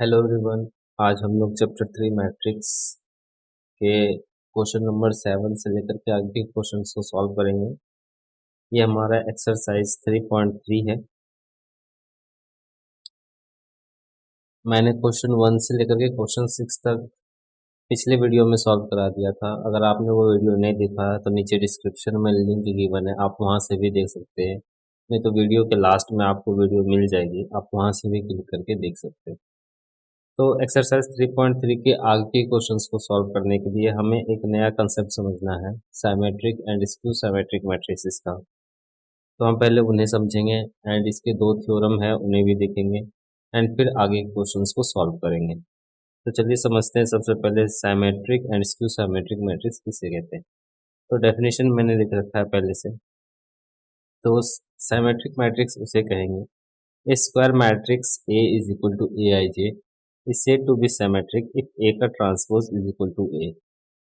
Hello everyone. आज हम लोग चैप्टर 3 मैट्रिक्स के क्वेश्चन नंबर 7 से लेकर के आगे के क्वेश्चन को सॉल्व करेंगे। ये हमारा एक्सरसाइज 3.3 है। मैंने क्वेश्चन 1 से लेकर के क्वेश्चन 6 तक पिछले वीडियो में सॉल्व करा दिया था। अगर आपने वो वीडियो नहीं देखा है तो नीचे डिस्क्रिप्शन में लिंक गिवन है, आप वहाँ से भी देख सकते हैं। नहीं तो वीडियो के लास्ट में आपको वीडियो मिल जाएगी, आप वहाँ से भी क्लिक करके देख सकते हैं। तो एक्सरसाइज 3.3 के आगे के क्वेश्चंस को सॉल्व करने के लिए हमें एक नया कंसेप्ट समझना है, symmetric and skew symmetric matrices का। तो हम पहले उन्हें समझेंगे एंड इसके दो थ्योरम है उन्हें भी देखेंगे एंड फिर आगे के क्वेश्चंस को सॉल्व करेंगे। तो चलिए समझते हैं सबसे पहले symmetric and skew symmetric matrix किसे कहते हैं। तो डेफिनेशन मैंने लिख रखा है पहले से। तो साइमेट्रिक मैट्रिक्स उसे कहेंगे A square matrix A is equal to Aij is said to be symmetric if A का transpose is equal to A।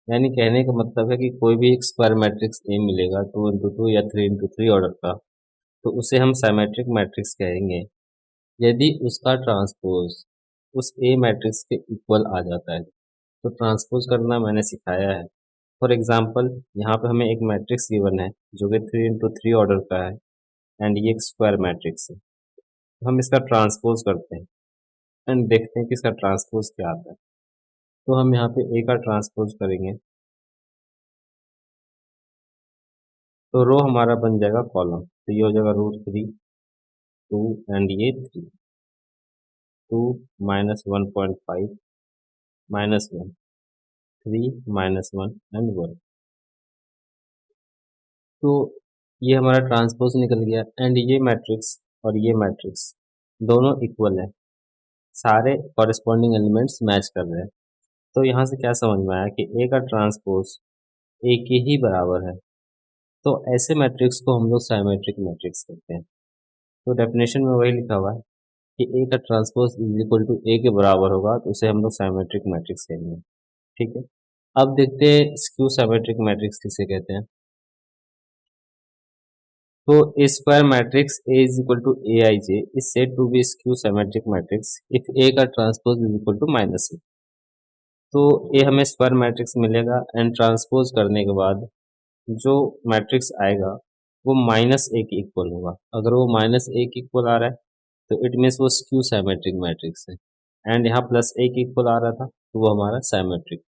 यानी कहने का मतलब है कि कोई भी एक स्क्वायर मैट्रिक्स A मिलेगा 2 into 2 या 3 into 3 ऑर्डर का, तो उसे हम साइमेट्रिक मैट्रिक्स कहेंगे यदि उसका ट्रांसपोज उस A मैट्रिक्स के इक्वल आ जाता है। तो ट्रांसपोज करना मैंने सिखाया है। फॉर एग्जाम्पल यहाँ पे हमें एक मैट्रिक्स गिवन है जो कि 3 into 3 ऑर्डर का है एंड ये एक स्क्वायर मैट्रिक्स है। हम इसका ट्रांसपोज करते हैं एंड देखते हैं कि इसका ट्रांसपोज क्या आता है। तो हम यहाँ पे ए का ट्रांसपोज करेंगे तो रो हमारा बन जाएगा कॉलम। तो ये हो जाएगा √3 2 एंड ये 3 2 -1.5 -1 3 -1 एंड 1। तो ये हमारा ट्रांसपोज निकल गया एंड ये मैट्रिक्स और ये मैट्रिक्स दोनों इक्वल है, सारे कॉरेस्पॉन्डिंग एलिमेंट्स मैच कर रहे हैं। तो यहाँ से क्या समझ में आया कि ए का ट्रांसपोज ए के ही बराबर है। तो ऐसे मैट्रिक्स को हम लोग साइमेट्रिक मैट्रिक्स कहते हैं। तो डेफिनेशन में वही लिखा हुआ है कि ए का ट्रांसपोज इज इक्वल टू ए के बराबर होगा, तो उसे हम लोग साइमेट्रिक मैट्रिक्स कहेंगे। ठीक है, अब देखते हैं स्क्यू साइमेट्रिक मैट्रिक्स किसे कहते हैं। तो a square matrix A is equal to A I J is said to be skew symmetric matrix if A का transpose is equal to -A. तो ए हमें स्क्वायर मैट्रिक्स मिलेगा एंड ट्रांसपोज करने के बाद जो मैट्रिक्स आएगा वो -ए के इक्वल होगा। अगर वो -ए के इक्वल आ रहा है तो इट मीन्स वो स्क्यू साइमेट्रिक मैट्रिक्स है एंड यहाँ +a के इक्वल आ रहा था तो वो हमारा साइमेट्रिक।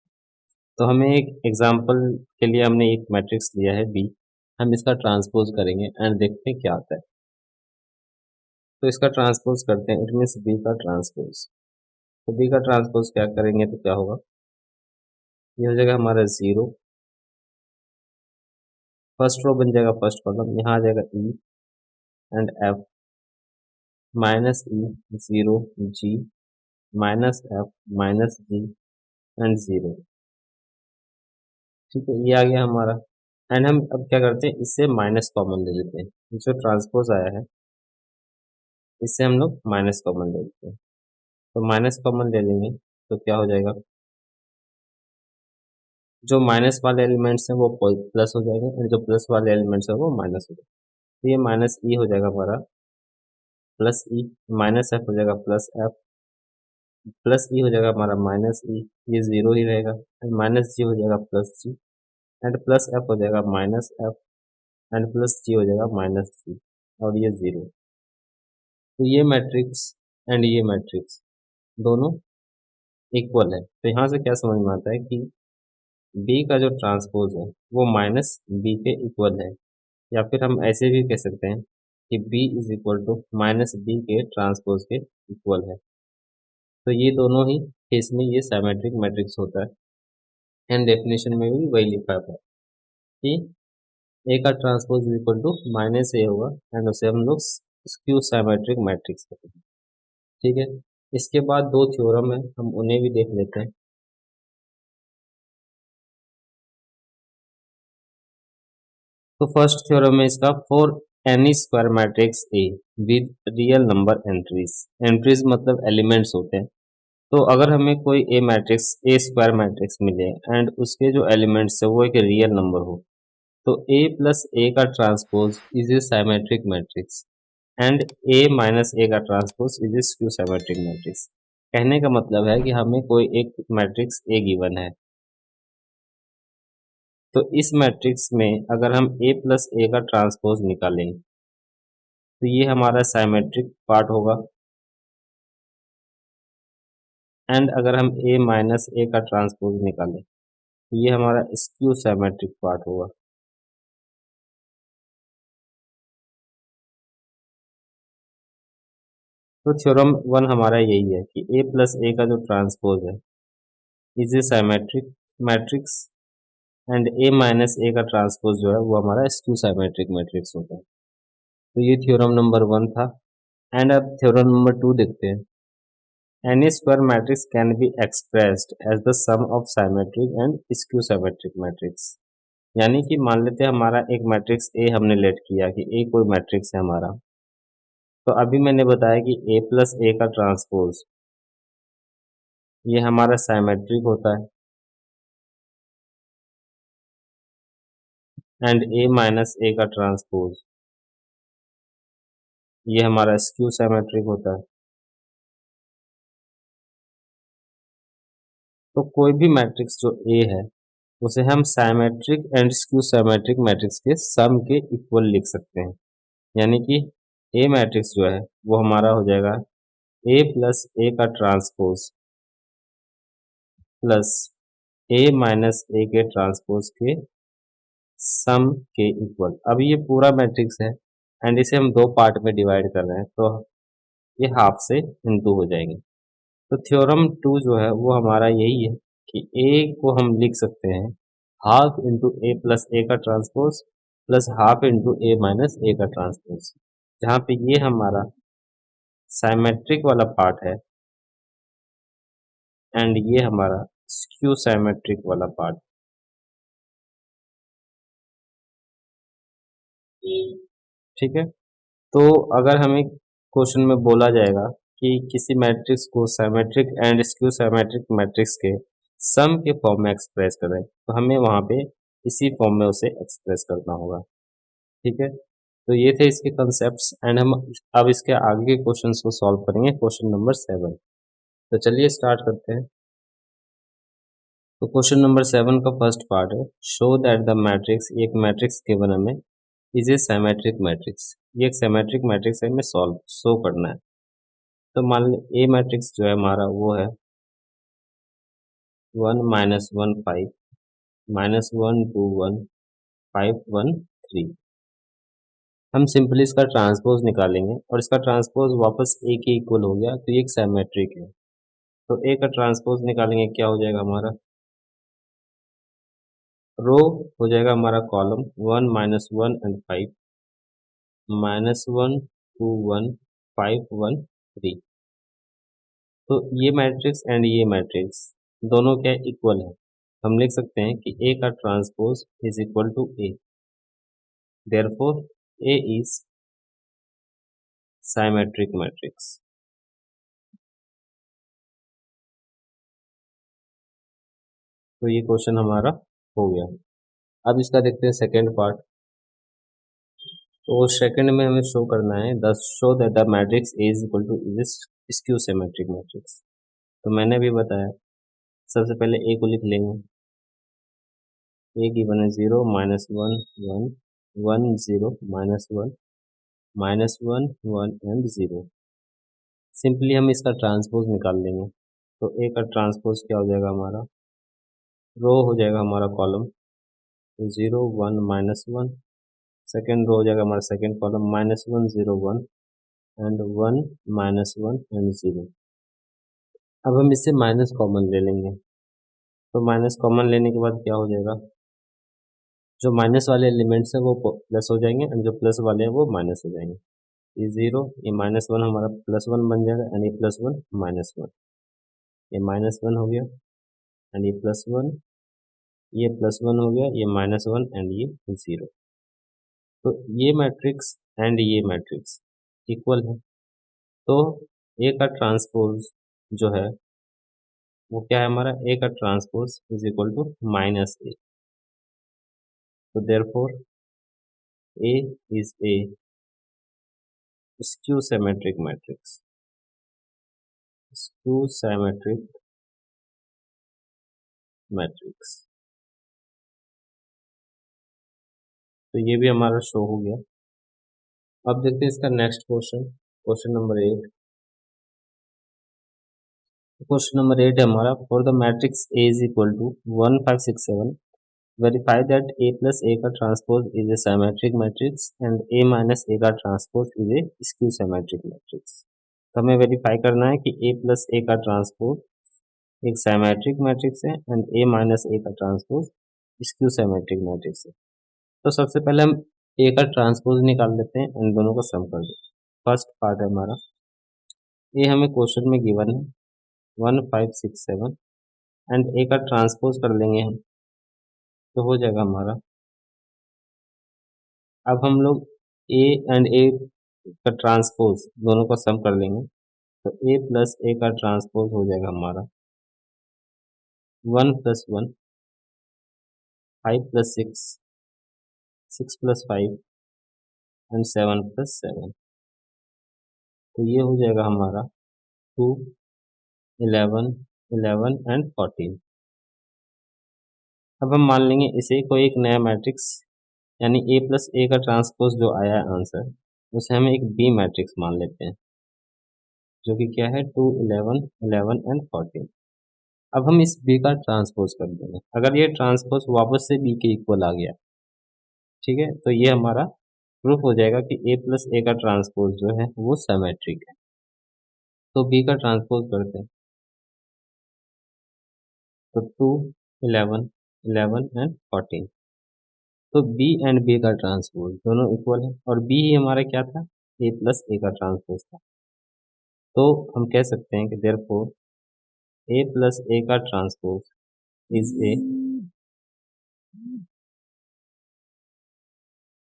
तो हमें एक एग्जांपल के लिए हमने एक मैट्रिक्स लिया है बी, हम इसका ट्रांसपोज करेंगे एंड देखते हैं क्या आता है। तो इसका ट्रांसपोज करते हैं, इट मीन्स बी का ट्रांसपोज। तो बी का ट्रांसपोज क्या करेंगे तो क्या होगा, ये हो जाएगा हमारा 0, फर्स्ट रो बन जाएगा फर्स्ट कॉलम, यहाँ आ जाएगा E and F -e 0 g -f -g and 0। ठीक है, ये आ गया हमारा एंड हम अब क्या करते हैं, इससे माइनस कॉमन ले लेते हैं। जो ट्रांसपोज आया है इससे हम लोग माइनस कॉमन ले लेते हैं। तो माइनस कॉमन ले लेंगे तो क्या हो जाएगा, जो माइनस वाले एलिमेंट्स हैं वो प्लस हो जाएंगे और जो प्लस वाले एलिमेंट्स हैं वो माइनस हो जाएंगे। तो ये -e हो जाएगा हमारा +e, -f हो जाएगा +f, +e हो जाएगा हमारा -e, ये 0 ही रहेगा एंड -g हो जाएगा +g एंड +f हो जाएगा -f एंड +g हो जाएगा -g और ये 0। तो ये मैट्रिक्स एंड ये मैट्रिक्स दोनों इक्वल है। तो यहाँ से क्या समझ में आता है कि b का जो ट्रांसपोज है वो -b के इक्वल है, या फिर हम ऐसे भी कह सकते हैं कि b is equal to -b के ट्रांसपोज के इक्वल है। तो ये दोनों ही केस में ये साइमेट्रिक मैट्रिक्स होता है एंड डेफिनेशन में भी वही लिखा था कि ए का transpose is equal to -a होगा एंड उसे हम लोग स्क्यू साइमेट्रिक मैट्रिक्स कहते हैं। ठीक है, इसके बाद दो थ्योरम है, हम उन्हें भी देख लेते हैं। तो फर्स्ट थ्योरम है इसका, for any square matrix A with real number entries, entries मतलब एलिमेंट्स होते हैं। तो अगर हमें कोई ए मैट्रिक्स ए स्क्वायर मैट्रिक्स मिले एंड उसके जो एलिमेंट्स है वो एक रियल नंबर हो, तो a प्लस ए का transpose is a symmetric matrix and a minus A का transpose is a skew symmetric matrix. कहने का मतलब है कि हमें कोई एक मैट्रिक्स ए गिवन है, तो इस मैट्रिक्स में अगर हम ए प्लस ए का ट्रांसपोज निकालें तो ये हमारा साइमेट्रिक पार्ट होगा, एंड अगर हम ए माइनस ए का ट्रांसपोज निकालें तो ये हमारा स्क्यू साइमेट्रिक पार्ट होगा। तो थ्योरम वन हमारा यही है कि ए प्लस ए का जो ट्रांसपोज है is a symmetric matrix, and A minus A का ट्रांसपोज जो है वो हमारा स्क्यू साइमेट्रिक मैट्रिक्स होता है। तो ये थ्योरम नंबर वन था। एंड अब थ्योरम नंबर टू देखते हैं। Any square matrix can be expressed as the sum of symmetric and skew symmetric matrix. यानी कि मान लेते हैं हमारा एक मैट्रिक्स ए हमने लेट किया कि ए कोई मैट्रिक्स है हमारा, तो अभी मैंने बताया कि ए प्लस ए का ट्रांसपोज ये हमारा साइमेट्रिक होता है, एंड ए माइनस ए का ट्रांसपोज ये हमारा स्क्यू साइमेट्रिक होता है। तो कोई भी मैट्रिक्स जो ए है उसे हम symmetric and skew symmetric matrix के सम के इक्वल लिख सकते हैं। यानी कि ए मैट्रिक्स जो है वो हमारा हो जाएगा ए प्लस ए का ट्रांसपोज प्लस ए माइनस ए के ट्रांसपोज के सम के इक्वल। अब ये पूरा मैट्रिक्स है एंड इसे हम दो पार्ट में डिवाइड कर रहे हैं, तो ये हाफ से इनटू हो जाएंगे। तो थ्योरम टू जो है वो हमारा यही है कि ए को हम लिख सकते हैं half into A plus A का transpose plus half into A minus A का ट्रांसपोज, जहाँ पे ये हमारा साइमेट्रिक वाला पार्ट है एंड ये हमारा स्क्यू साइमेट्रिक वाला पार्ट। ठीक है। तो अगर हमें क्वेश्चन में बोला जाएगा कि किसी मैट्रिक्स को symmetric and skew symmetric matrix के सम के फॉर्म में एक्सप्रेस करें तो हमें वहाँ पे इसी फॉर्म में उसे एक्सप्रेस करना होगा। ठीक है। तो ये थे इसके कंसेप्ट्स, एंड हम अब इसके आगे के क्वेश्चंस को सॉल्व करेंगे, क्वेश्चन नंबर 7। तो चलिए स्टार्ट करते हैं। तो क्वेश्चन नंबर 7 का फर्स्ट पार्ट है, शो दैट द मैट्रिक्स, एक मैट्रिक्स गिवन हमें इज ए साइमेट्रिक मैट्रिक्स। ये एक साइमेट्रिक मैट्रिक्स है, हमें सॉल्व शो करना है। तो मान ली ए मैट्रिक्स जो है हमारा वो है 1 -1 5 -1 2 1 5 1 3। हम सिंपली इसका ट्रांसपोज निकालेंगे और इसका ट्रांसपोज वापस ए के इक्वल हो गया, तो ये एक साइमेट्रिक है। तो ए का ट्रांसपोज निकालेंगे, क्या हो जाएगा हमारा रो हो जाएगा हमारा कॉलम 1 -1 एंड 5 -1 2 1 5 1 3। तो ये मैट्रिक्स एंड ये मैट्रिक्स दोनों क्या इक्वल है। हम लिख सकते हैं कि ए का transpose is equal to A, therefore A is symmetric matrix. तो ये क्वेश्चन हमारा हो गया। अब इसका देखते हैं सेकेंड पार्ट। तो सेकंड में हमें शो करना है the show that the matrix A is equal two is skew symmetric matrix. तो मैंने भी बताया, सबसे पहले ए को लिख लेंगे। ए गिवन है 0 -1 1 1 0 -1 -1 1 एंड 0। सिंपली हम इसका ट्रांसपोज निकाल लेंगे। तो ए का ट्रांसपोज क्या हो जाएगा हमारा रो हो जाएगा हमारा कॉलम 0 1 -1, सेकेंड रो हो जाएगा हमारा सेकेंड कॉलम -1 0 1 एंड 1 -1 एंड 0। अब हम इससे माइनस कॉमन ले लेंगे। तो माइनस कॉमन लेने के बाद क्या हो जाएगा, जो माइनस वाले एलिमेंट्स हैं वो प्लस हो जाएंगे एंड जो प्लस वाले हैं वो माइनस हो जाएंगे। ये 0, ये -1 हमारा +1 बन जाएगा एंड ये +1 -1, ये -1 हो गया एंड ये +1, ये +1 हो गया, ये -1 एंड ये 0। तो ये मैट्रिक्स एंड ये मैट्रिक्स इक्वल है। तो ए का ट्रांसपोज जो है वो क्या है हमारा ए का transpose is equal to -a। तो therefore A is a skew symmetric matrix. Skew symmetric matrix. तो ये भी हमारा शो हो गया। अब देखते हैं इसका next question, question number 8। Question number 8 है हमारा, for the matrix A is equal to 1 5 6 7 verify that A plus A का transpose is a symmetric matrix and A minus A का transpose is a skew symmetric matrix। तो हमें verify करना है कि A plus A का transpose एक symmetric matrix है एंड A माइनस A का ट्रांसपोज स्क्यू साइमेट्रिक मैट्रिक्स है। तो सबसे पहले हम A का ट्रांसपोज निकाल लेते हैं, इन दोनों को सम कर देते हैं। फर्स्ट पार्ट है हमारा, A हमें क्वेश्चन में गिवन है 1 5 6 7 एंड A का ट्रांसपोज कर लेंगे हम, तो हो जाएगा हमारा। अब हम लोग ए एंड ए का ट्रांसपोज दोनों का सम कर लेंगे, तो ए प्लस ए का ट्रांसपोज हो जाएगा हमारा 1 + 1, 5 + 6, 6 + 5 एंड 7 + 7। तो ये हो जाएगा हमारा 2, 11, 11 एंड 14। अब हम मान लेंगे इसे कोई एक नया मैट्रिक्स, यानी ए प्लस ए का ट्रांसपोज जो आया है आंसर, उसे हम एक बी मैट्रिक्स मान लेते हैं, जो कि क्या है 2, 11, 11 एंड 14। अब हम इस बी का ट्रांसपोज कर देंगे। अगर ये ट्रांसपोज वापस से बी के इक्वल आ गया, ठीक है, तो ये हमारा प्रूफ हो जाएगा कि ए प्लस ए का ट्रांसपोज जो है वो सिमेट्रिक है। तो बी का ट्रांसपोज करते हैं, तो 2, 11, 11 एंड 14। तो बी एंड बी का ट्रांसपोज दोनों इक्वल है, और बी ही हमारा क्या था, ए प्लस ए का ट्रांसपोज था। तो हम कह सकते हैं कि देयरफॉर ए प्लस ए का transpose is A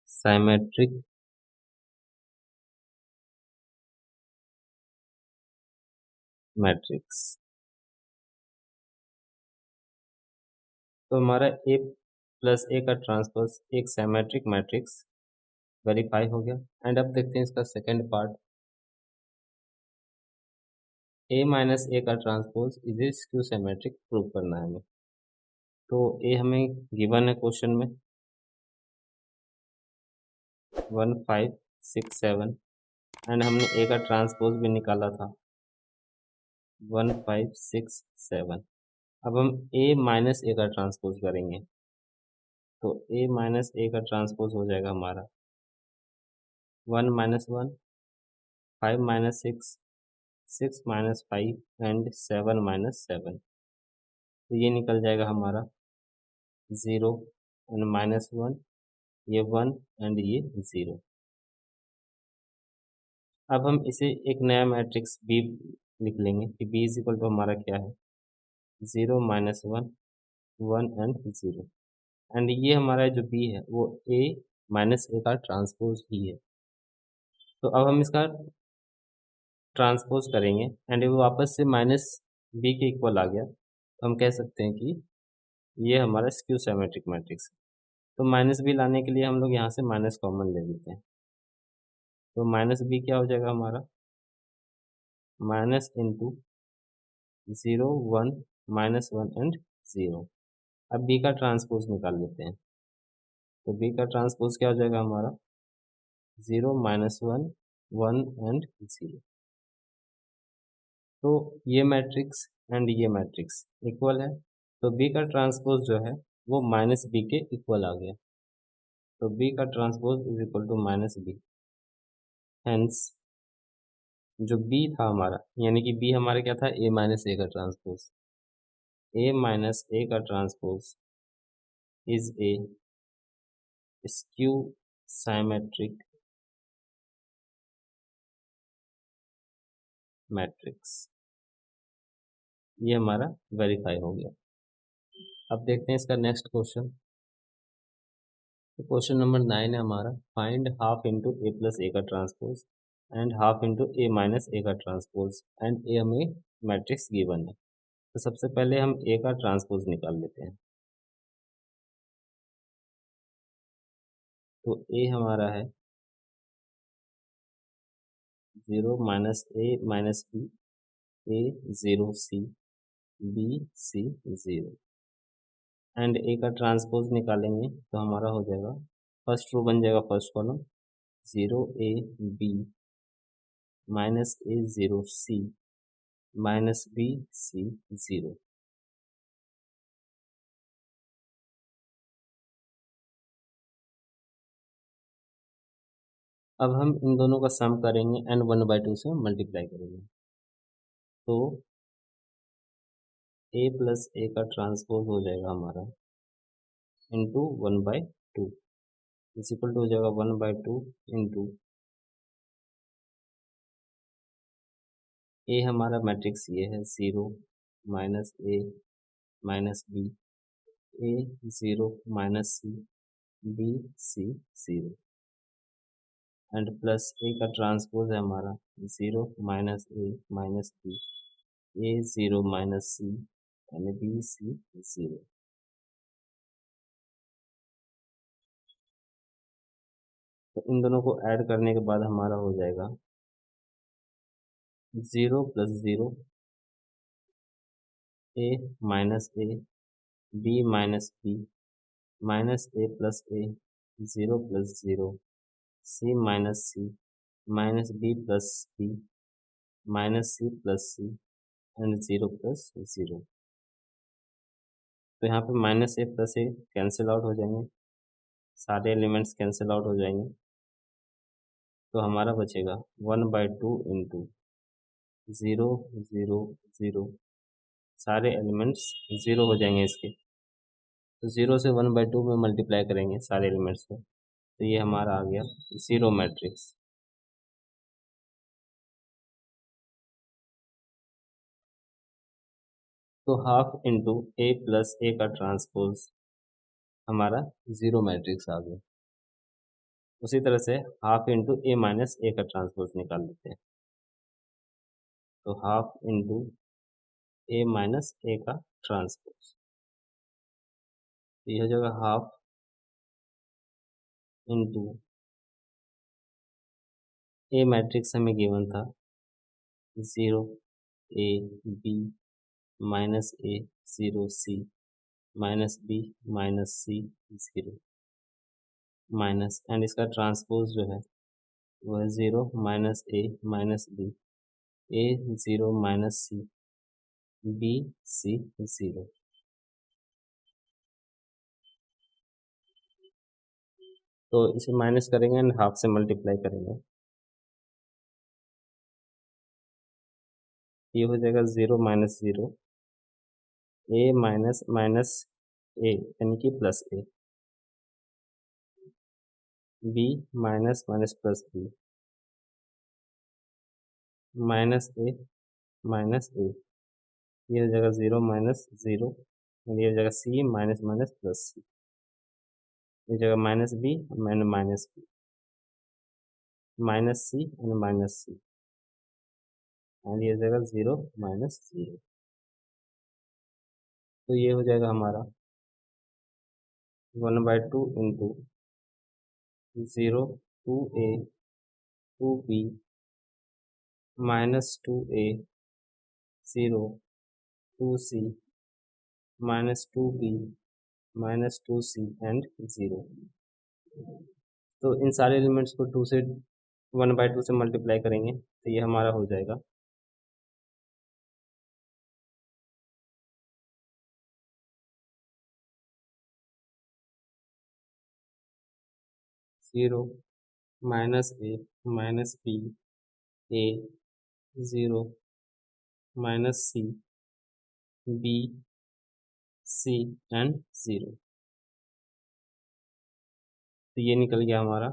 symmetric matrix. तो हमारा ए प्लस ए का ट्रांसपोज एक सिमेट्रिक मैट्रिक्स वेरीफाई हो गया। एंड अब देखते हैं इसका second part, A minus A का transpose is a skew symmetric prove करना है हमें। तो ए हमें गिवन है क्वेश्चन में 1 5 6 7 एंड हमने ए का ट्रांसपोज भी निकाला था 1 5 6 7। अब हम ए माइनस ए का ट्रांसपोज करेंगे, तो ए माइनस ए का ट्रांसपोज हो जाएगा हमारा 1 - 1, 5 - 6, 6 - 5 एंड 7 - 7। तो ये निकल जाएगा हमारा 0 एंड -1, ये 1 एंड ये 0। अब हम इसे एक नया मैट्रिक्स बी लिख लेंगे कि बी इज इक्वल टू हमारा क्या है 0 - 1, 1 एंड 0। एंड ये हमारा जो बी है वो ए माइनस ए का ट्रांसपोज ही है। तो अब हम इसका ट्रांसपोज करेंगे एंड वो वापस से माइनस बी के इक्वल आ गया, तो हम कह सकते हैं कि ये हमारा स्क्यू सिमेट्रिक मैट्रिक्स है। तो माइनस बी लाने के लिए हम लोग यहाँ से माइनस कॉमन ले लेते हैं, तो माइनस बी क्या हो जाएगा हमारा -, 0 1 -1 एंड 0। अब बी का ट्रांसपोज निकाल लेते हैं, तो बी का ट्रांसपोज क्या हो जाएगा हमारा 0 -1, 1 एंड 0। तो ये मैट्रिक्स एंड ये मैट्रिक्स इक्वल है, तो बी का ट्रांसपोज जो है वो माइनस बी के इक्वल आ गया। तो बी का transpose is equal to minus B. Hence जो बी था हमारा, यानी कि बी हमारा क्या था ए माइनस ए का ट्रांसपोज, ए माइनस ए का transpose is a skew symmetric matrix. ये हमारा वेरीफाई हो गया। अब देखते हैं इसका नेक्स्ट क्वेश्चन। तो क्वेश्चन नंबर 9 है हमारा, find half into A plus A का transpose and half into A minus A का ट्रांसपोज एंड ए हमें मैट्रिक्स गिवन है। तो सबसे पहले हम ए का ट्रांसपोज निकाल लेते हैं। तो ए हमारा है 0 - A - B A0 C B C 0 and A का ट्रांसपोज निकालेंगे तो हमारा हो जाएगा फर्स्ट रो बन जाएगा first column 0 A B minus A0 C minus B C 0। अब हम इन दोनों का सम करेंगे एंड 1/2 से मल्टीप्लाई करेंगे तो A प्लस A का ट्रांसपोज हो जाएगा हमारा इंटू 1/2 इज इक्वल टू हो जाएगा 1/2 इंटू ए हमारा मैट्रिक्स ये है 0 minus A minus B A0 minus C BC 0 and plus A का ट्रांसपोज है हमारा 0 minus A minus B A0 minus C and BC 0। तो इन दोनों को ऐड करने के बाद हमारा हो जाएगा 0 plus 0 A minus A B minus B minus A plus A 0 plus 0 C minus C minus B plus B minus C plus C and 0 plus 0। तो यहाँ पे minus A plus A cancel out हो जाएंगे, सारे elements cancel out हो जाएंगे तो हमारा बचेगा 1/2 इंटू 0 0 0 सारे एलिमेंट्स 0 हो जाएंगे इसके, तो 0 से 1/2 में मल्टीप्लाई करेंगे सारे एलिमेंट्स को तो ये हमारा आ गया 0 मैट्रिक्स। तो half into A plus A का ट्रांसपोज हमारा 0 मैट्रिक्स आ गया। उसी तरह से half into A minus A का ट्रांसपोज निकाल लेते हैं तो half into A minus A का ट्रांसपोज तो यह हो जाएगा हाफ इंटू A मैट्रिक्स हमें गिवन था 0 A B minus A 0 C minus B minus C 0 minus and इसका ट्रांसपोज जो है वो है 0 minus A minus B A0 minus C BC 0। तो इसे माइनस करेंगे एंड हाफ से मल्टीप्लाई करेंगे ये हो जाएगा 0 minus 0 A minus minus A यानी कि plus A B minus minus plus B minus A minus A ये हो जाएगा 0 माइनस 0 ये हो जाएगा C minus minus plus C ये जगह minus B and minus B minus C and minus C and ये हो जाएगा 0 माइनस 0। तो ये हो जाएगा हमारा 1/2 into 0 2A 2B minus 2A 0 2C minus 2B minus 2C and 0। तो इन सारे एलिमेंट्स को 2 से 1/2 से मल्टीप्लाई करेंगे तो ये हमारा हो जाएगा 0 minus A minus B A 0 minus C B C and 0। तो ये निकल गया हमारा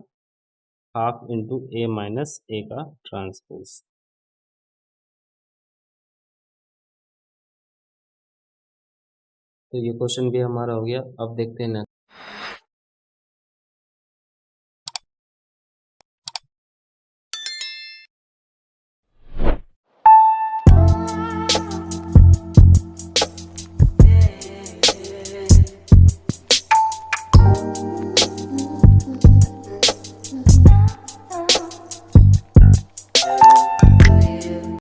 half into A minus A का ट्रांसपोज। तो ये क्वेश्चन भी हमारा हो गया। अब देखते हैं नेक्स्ट।